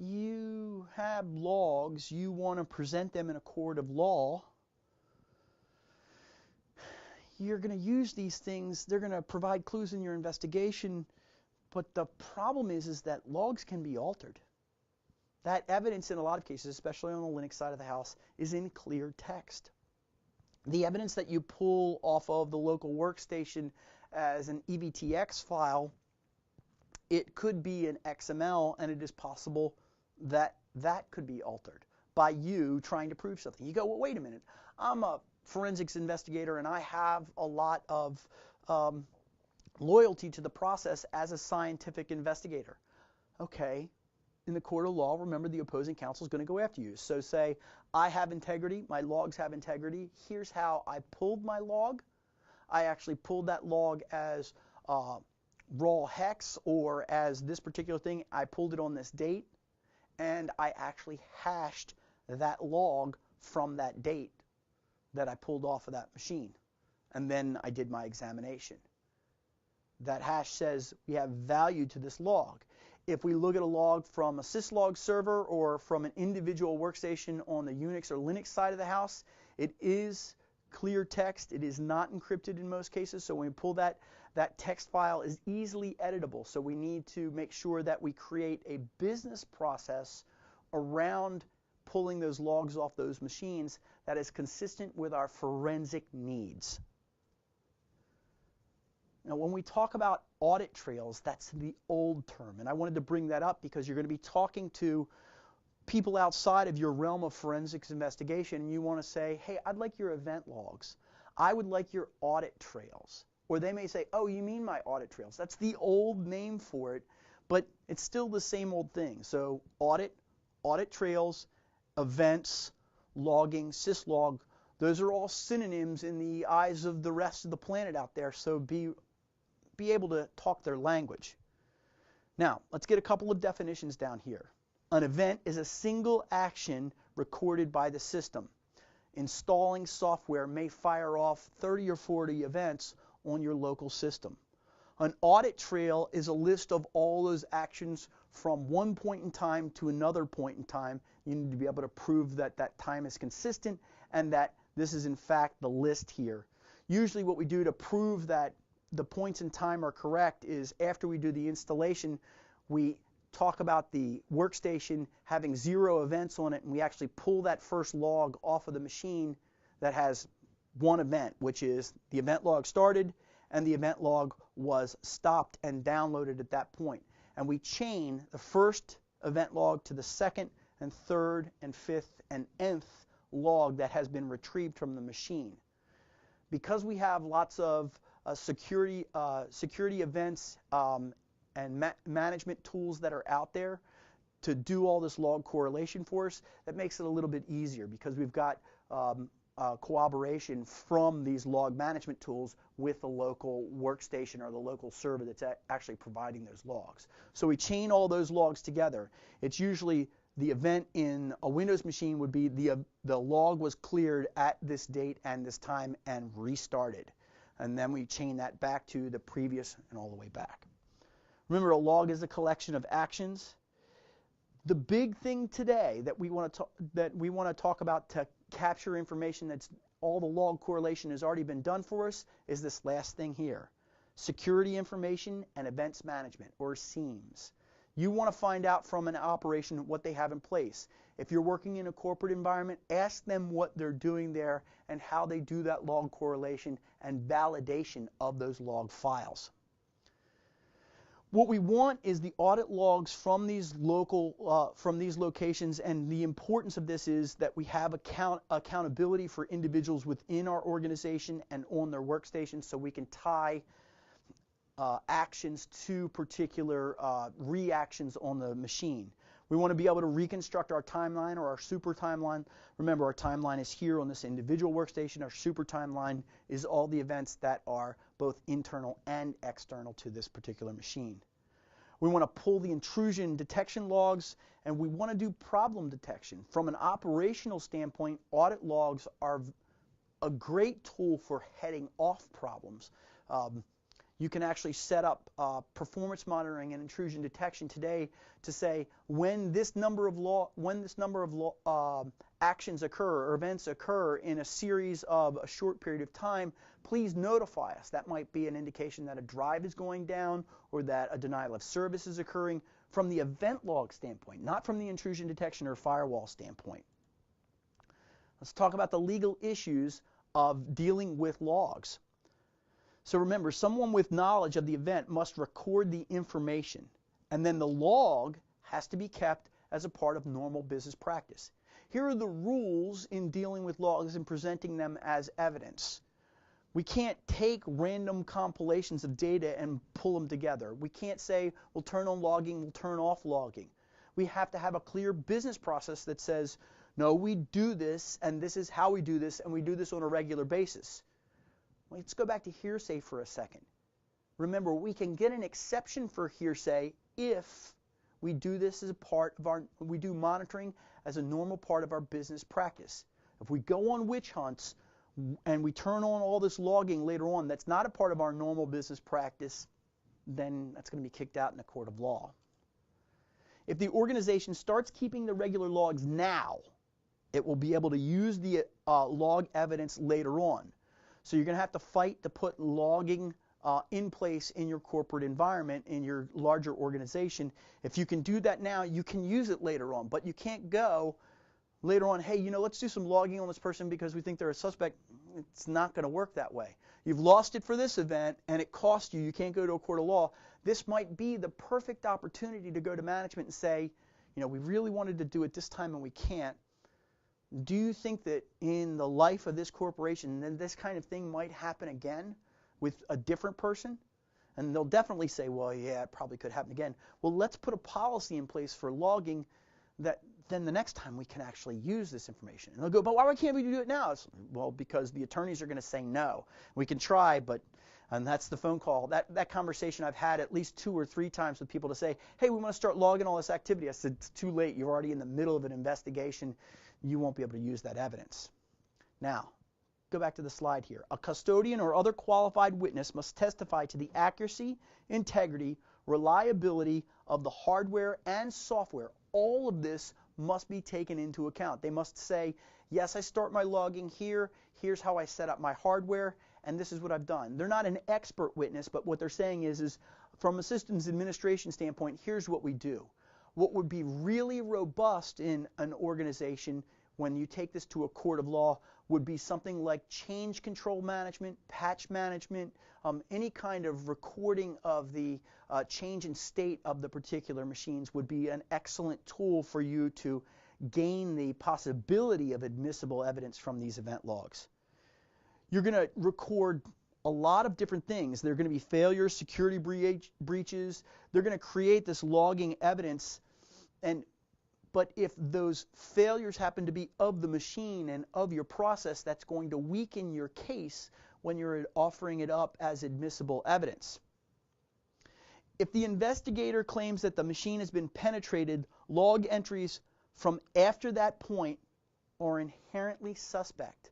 you have logs, you want to present them in a court of law, you're going to use these things, they're going to provide clues in your investigation, but the problem is that logs can be altered. That evidence in a lot of cases, especially on the Linux side of the house, is in clear text. The evidence that you pull off of the local workstation as an EVTX file, it could be an XML, and it is possible that that could be altered by you trying to prove something. You go, well, wait a minute, I'm a forensics investigator and I have a lot of loyalty to the process as a scientific investigator. Okay, in the court of law, remember, the opposing counsel is going to go after you. So say, I have integrity, my logs have integrity, here's how I pulled my log. I actually pulled that log as raw hex, or as this particular thing, I pulled it on this date, and I actually hashed that log from that date that I pulled off of that machine. And then I did my examination. That hash says we have value to this log. If we look at a log from a syslog server or from an individual workstation on the Unix or Linux side of the house, it is clear text. It is not encrypted in most cases, so when we pull that text file is easily editable. So we need to make sure that we create a business process around pulling those logs off those machines that is consistent with our forensic needs. Now, when we talk about audit trails, that's the old term, and I wanted to bring that up because you're going to be talking to people outside of your realm of forensics investigation, and you want to say, hey, I'd like your event logs. I would like your audit trails. Or they may say, oh, you mean my audit trails. That's the old name for it, but it's still the same old thing. So audit trails, events, logging, syslog, those are all synonyms in the eyes of the rest of the planet out there, so be able to talk their language. Now, let's get a couple of definitions down here. An event is a single action recorded by the system. Installing software may fire off 30 or 40 events on your local system. An audit trail is a list of all those actions from one point in time to another point in time. You need to be able to prove that that time is consistent and that this is in fact the list here. Usually what we do to prove that the points in time are correct is after we do the installation, we talk about the workstation having 0 events on it, and we actually pull that first log off of the machine that has one event, which is the event log started and the event log was stopped and downloaded at that point. And we chain the first event log to the second and third and fifth and nth log that has been retrieved from the machine. Because we have lots of security events and management tools that are out there to do all this log correlation for us, that makes it a little bit easier because we've got cooperation from these log management tools with the local workstation or the local server that's actually providing those logs. So we chain all those logs together. It's usually the event in a Windows machine would be the log was cleared at this date and this time and restarted. And then we chain that back to the previous and all the way back. Remember, a log is a collection of actions. The big thing today that we want to talk about to capture information that's all the log correlation has already been done for us is this last thing here. Security information and events management, or SIEMs. You want to find out from an operation what they have in place. If you're working in a corporate environment, ask them what they're doing there and how they do that log correlation and validation of those log files. What we want is the audit logs from these locations, and the importance of this is that we have accountability for individuals within our organization and on their workstations, so we can tie actions to particular reactions on the machine. We want to be able to reconstruct our timeline or our super timeline. Remember, our timeline is here on this individual workstation. Our super timeline is all the events that are both internal and external to this particular machine. We want to pull the intrusion detection logs, and we want to do problem detection. From an operational standpoint, audit logs are a great tool for heading off problems. You can actually set up performance monitoring and intrusion detection today to say when this number of actions occur or events occur in a series of a short period of time, please notify us. That might be an indication that a drive is going down or that a denial of service is occurring from the event log standpoint, not from the intrusion detection or firewall standpoint. Let's talk about the legal issues of dealing with logs. So remember, someone with knowledge of the event must record the information, and then the log has to be kept as a part of normal business practice. Here are the rules in dealing with logs and presenting them as evidence. We can't take random compilations of data and pull them together. We can't say, we'll turn on logging, we'll turn off logging. We have to have a clear business process that says, no, we do this, and this is how we do this, and we do this on a regular basis. Let's go back to hearsay for a second. Remember, we can get an exception for hearsay if we do this as a part of we do monitoring as a normal part of our business practice. If we go on witch hunts and we turn on all this logging later on, that's not a part of our normal business practice, then that's going to be kicked out in a court of law. If the organization starts keeping the regular logs now, it will be able to use the log evidence later on. So you're going to have to fight to put logging in place in your corporate environment, in your larger organization. If you can do that now, you can use it later on. But you can't go later on, hey, let's do some logging on this person because we think they're a suspect. It's not going to work that way. You've lost it for this event, and it cost you. You can't go to a court of law. This might be the perfect opportunity to go to management and say, we really wanted to do it this time and we can't. Do you think that in the life of this corporation, then this kind of thing might happen again with a different person? And they'll definitely say, well, yeah, it probably could happen again. Well, let's put a policy in place for logging that then the next time we can actually use this information. And they'll go, but why can't we do it now? Well, because the attorneys are going to say no. We can try, and that's the phone call. That conversation I've had at least 2 or 3 times with people to say, hey, we want to start logging all this activity. I said, it's too late. You're already in the middle of an investigation. You won't be able to use that evidence. Now, go back to the slide here. A custodian or other qualified witness must testify to the accuracy, integrity, reliability of the hardware and software. All of this must be taken into account. They must say, yes, I start my logging here. Here's how I set up my hardware, and this is what I've done. They're not an expert witness, but what they're saying is from a systems administration standpoint, here's what we do. What would be really robust in an organization when you take this to a court of law would be something like change control management, patch management, any kind of recording of the change in state of the particular machines would be an excellent tool for you to gain the possibility of admissible evidence from these event logs. You're going to record a lot of different things. There are going to be failures, security breaches. They're going to create this logging evidence. But if those failures happen to be of the machine and of your process, that's going to weaken your case when you're offering it up as admissible evidence. If the investigator claims that the machine has been penetrated, log entries from after that point are inherently suspect.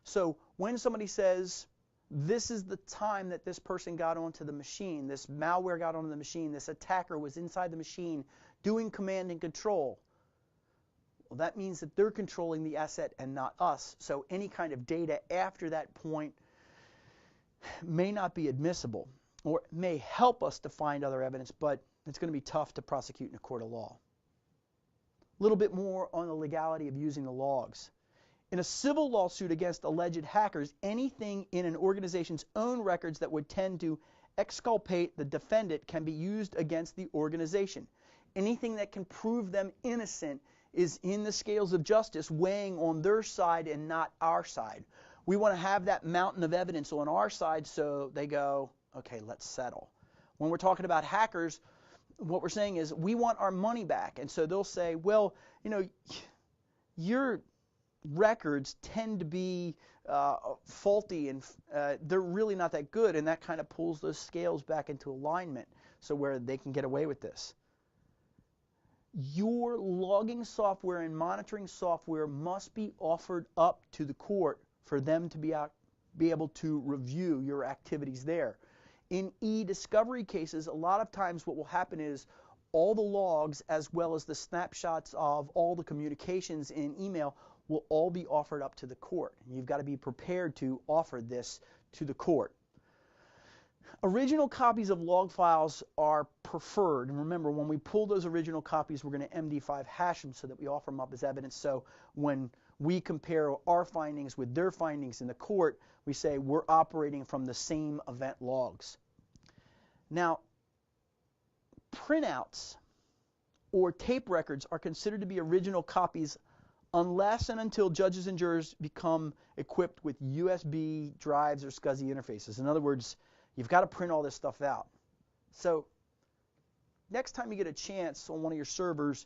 So when somebody says, this is the time that this person got onto the machine, this malware got onto the machine, this attacker was inside the machine doing command and control, well, that means that they're controlling the asset and not us. So any kind of data after that point may not be admissible, or may help us to find other evidence, but it's going to be tough to prosecute in a court of law. A little bit more on the legality of using the logs. In a civil lawsuit against alleged hackers, anything in an organization's own records that would tend to exculpate the defendant can be used against the organization. Anything that can prove them innocent is in the scales of justice, weighing on their side and not our side. We want to have that mountain of evidence on our side, so they go, okay, let's settle. When we're talking about hackers, what we're saying is we want our money back. And so they'll say, well, your records tend to be faulty and they're really not that good, and that kind of pulls those scales back into alignment so where they can get away with this. Your logging software and monitoring software must be offered up to the court for them to be able to review your activities there. In e-discovery cases, a lot of times what will happen is all the logs as well as the snapshots of all the communications in email will all be offered up to the court. You've got to be prepared to offer this to the court. Original copies of log files are preferred. And remember, when we pull those original copies, we're going to MD5 hash them so that we offer them up as evidence. So when we compare our findings with their findings in the court, we say we're operating from the same event logs. Now, printouts or tape records are considered to be original copies unless and until judges and jurors become equipped with USB drives or SCSI interfaces. In other words, you've got to print all this stuff out. So next time you get a chance on one of your servers,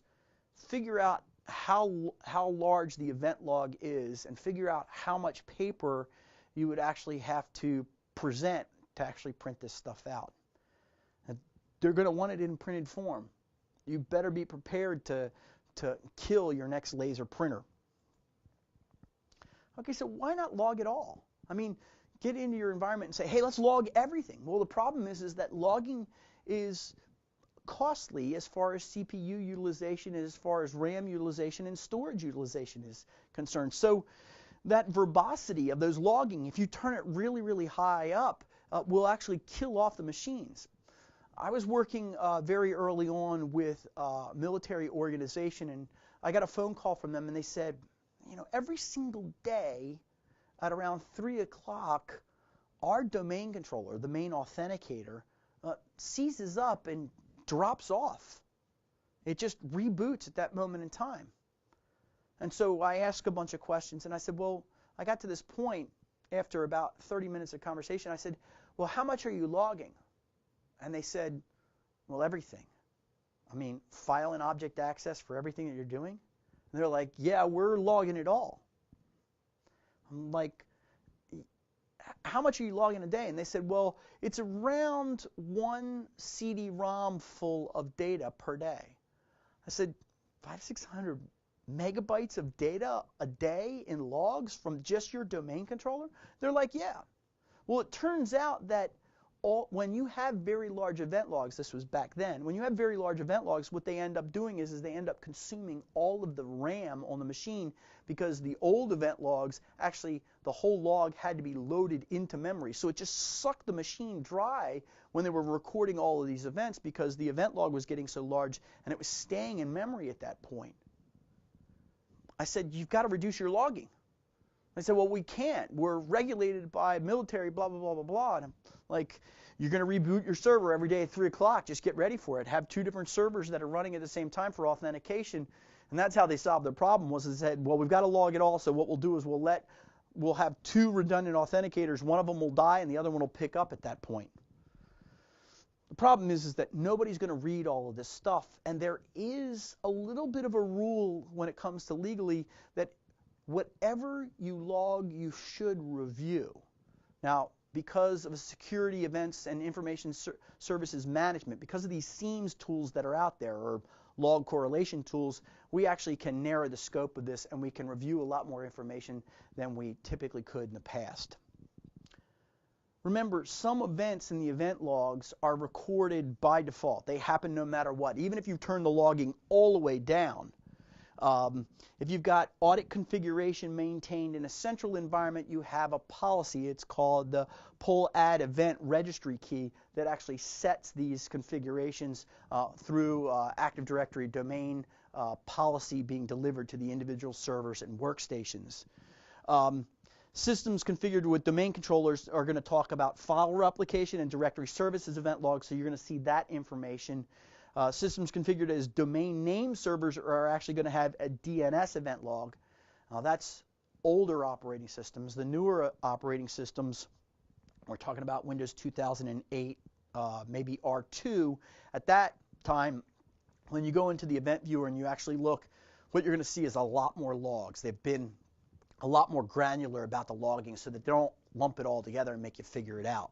figure out how large the event log is and figure out how much paper you would actually have to present to actually print this stuff out. And they're going to want it in printed form. You better be prepared to kill your next laser printer. Okay, so why not log it all? I mean, get into your environment and say, hey, let's log everything. Well, the problem is that logging is costly as far as CPU utilization, as far as RAM utilization and storage utilization is concerned. So that verbosity of those logging, if you turn it really, really high up, will actually kill off the machines. I was working very early on with a military organization, and I got a phone call from them, and they said, you know, every single day at around 3 o'clock, our domain controller, the main authenticator, seizes up and drops off. It just reboots at that moment in time. And so I asked a bunch of questions, and I said, well, I got to this point after about 30 minutes of conversation. I said, well, how much are you logging? And they said, well, everything. I mean, file and object access for everything that you're doing? And they're like, yeah, we're logging it all. I'm like, how much are you logging a day? And they said, well, it's around 1 CD-ROM full of data per day. I said, 500-600 megabytes of data a day in logs from just your domain controller? They're like, yeah. Well, it turns out that when you have very large event logs, this was back then, when you have very large event logs, what they end up doing is they end up consuming all of the RAM on the machine, because the old event logs, actually the whole log had to be loaded into memory. So it just sucked the machine dry when they were recording all of these events, because the event log was getting so large and it was staying in memory at that point. I said, you've got to reduce your logging. I said, well, we can't. We're regulated by military, blah, blah, blah, blah, blah. And I'm like, you're going to reboot your server every day at 3 o'clock. Just get ready for it. Have 2 different servers that are running at the same time for authentication. And that's how they solved their problem, was they said, well, we've got to log it all. So what we'll do is we'll have 2 redundant authenticators. One of them will die and the other one will pick up at that point. The problem is that nobody's going to read all of this stuff. And there is a little bit of a rule when it comes to legally that whatever you log, you should review. Now, because of security events and information services management, because of these SIEMs tools that are out there, or log correlation tools, we actually can narrow the scope of this, and we can review a lot more information than we typically could in the past. Remember, some events in the event logs are recorded by default. They happen no matter what, even if you turn the logging all the way down. If you've got audit configuration maintained in a central environment, you have a policy. It's called the pull add event registry key that actually sets these configurations through Active Directory domain policy being delivered to the individual servers and workstations. Systems configured with domain controllers are going to talk about file replication and directory services event logs, so you're going to see that information. Systems configured as domain name servers are actually going to have a DNS event log. Now that's older operating systems. The newer operating systems, we're talking about Windows 2008, maybe R2. At that time, when you go into the event viewer and you actually look, what you're going to see is a lot more logs. They've been a lot more granular about the logging so that they don't lump it all together and make you figure it out.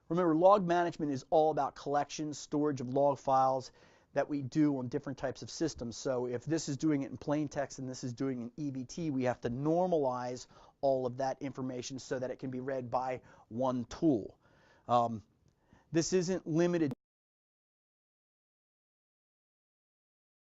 Remember, log management is all about collection, storage of log files that we do on different types of systems. So if this is doing it in plain text and this is doing it in EBT, we have to normalize all of that information so that it can be read by one tool. This isn't limited